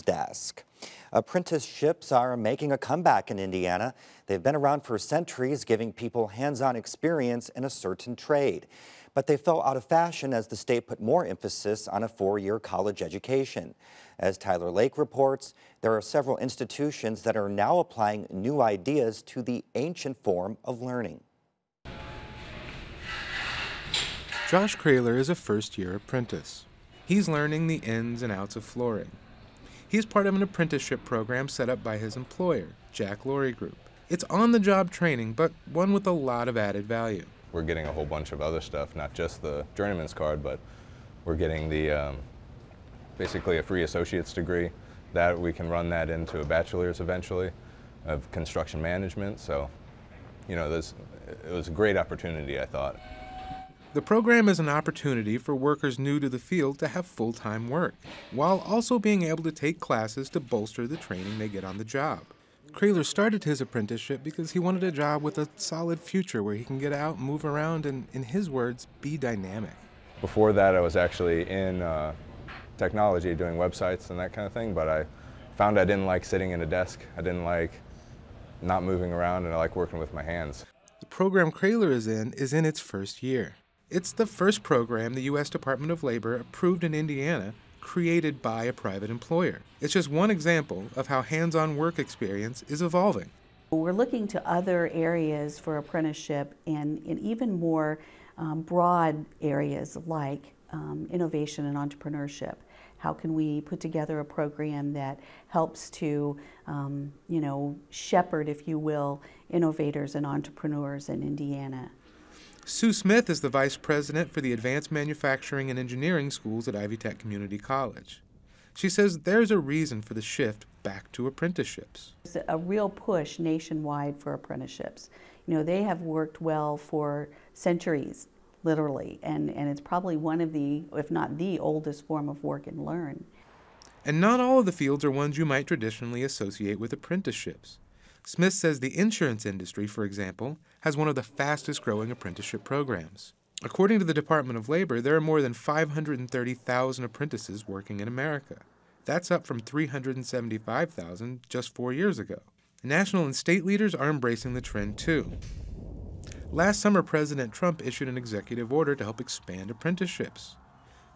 Desk. Apprenticeships are making a comeback in Indiana. They've been around for centuries, giving people hands-on experience in a certain trade. But they fell out of fashion as the state put more emphasis on a four-year college education. As Tyler Lake reports, there are several institutions that are now applying new ideas to the ancient form of learning. Josh Kraler is a first-year apprentice. He's learning the ins and outs of flooring. He's part of an apprenticeship program set up by his employer, Jack Lorry Group. It's on-the-job training, but one with a lot of added value. We're getting a whole bunch of other stuff, not just the journeyman's card, but we're getting the basically a free associate's degree. That we can run that into a bachelor's eventually of construction management. So, you know, it was a great opportunity, I thought. The program is an opportunity for workers new to the field to have full-time work, while also being able to take classes to bolster the training they get on the job. Kraler started his apprenticeship because he wanted a job with a solid future where he can get out, move around, and, in his words, be dynamic. Before that, I was actually in technology, doing websites and that kind of thing, but I found I didn't like sitting in a desk. I didn't like not moving around, and I like working with my hands. The program Kraler is in its first year. It's the first program the U.S. Department of Labor approved in Indiana, created by a private employer. It's just one example of how hands-on work experience is evolving. We're looking to other areas for apprenticeship and in even more broad areas like innovation and entrepreneurship. How can we put together a program that helps to, shepherd, if you will, innovators and entrepreneurs in Indiana? Sue Smith is the Vice President for the Advanced Manufacturing and Engineering Schools at Ivy Tech Community College. She says there's a reason for the shift back to apprenticeships. There's a real push nationwide for apprenticeships. You know, they have worked well for centuries, literally, and it's probably one of the, if not the oldest form of work and learn. And not all of the fields are ones you might traditionally associate with apprenticeships. Smith says the insurance industry, for example, has one of the fastest growing apprenticeship programs. According to the Department of Labor, there are more than 530,000 apprentices working in America. That's up from 375,000 just 4 years ago. National and state leaders are embracing the trend too. Last summer, President Trump issued an executive order to help expand apprenticeships.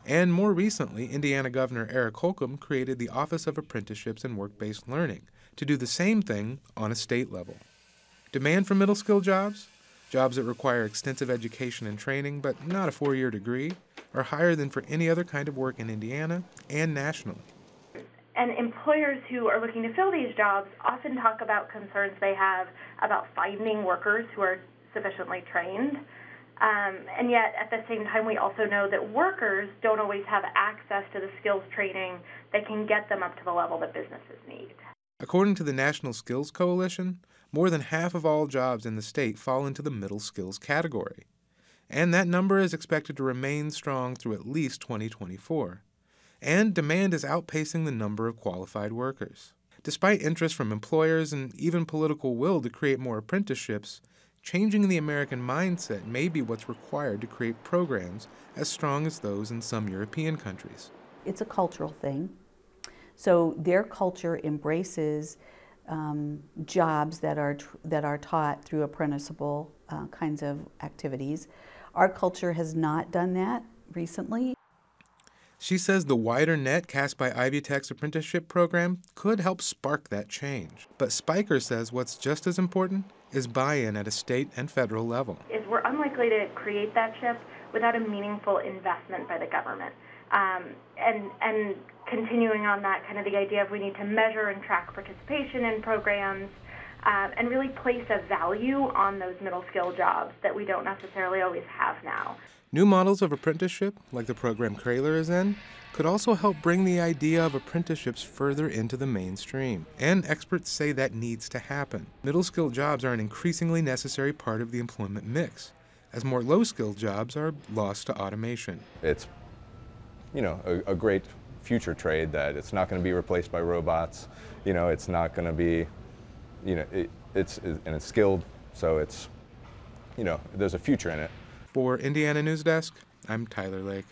And more recently, Indiana Governor Eric Holcomb created the Office of Apprenticeships and Work-Based Learning to do the same thing on a state level. Demand for middle-skill jobs, jobs that require extensive education and training but not a four-year degree, are higher than for any other kind of work in Indiana and nationally. And employers who are looking to fill these jobs often talk about concerns they have about finding workers who are sufficiently trained. And yet, at the same time, we also know that workers don't always have access to the skills training that can get them up to the level that businesses need. According to the National Skills Coalition, more than half of all jobs in the state fall into the middle skills category. And that number is expected to remain strong through at least 2024. And demand is outpacing the number of qualified workers. Despite interest from employers and even political will to create more apprenticeships, changing the American mindset may be what's required to create programs as strong as those in some European countries. It's a cultural thing. So their culture embraces jobs that are taught through apprenticeable kinds of activities. Our culture has not done that recently. She says the wider net cast by Ivy Tech's apprenticeship program could help spark that change. But Spiker says what's just as important is buy-in at a state and federal level. We're unlikely to create that shift without a meaningful investment by the government. And continuing on that, kind of the idea of we need to measure and track participation in programs and really place a value on those middle skill jobs that we don't necessarily always have now. New models of apprenticeship, like the program Kraler is in, could also help bring the idea of apprenticeships further into the mainstream. And experts say that needs to happen. Middle-skilled jobs are an increasingly necessary part of the employment mix, as more low-skilled jobs are lost to automation. It's, a great future trade that it's not going to be replaced by robots. It's not going to be, it's skilled, so it's, there's a future in it. For Indiana News Desk, I'm Tyler Lake.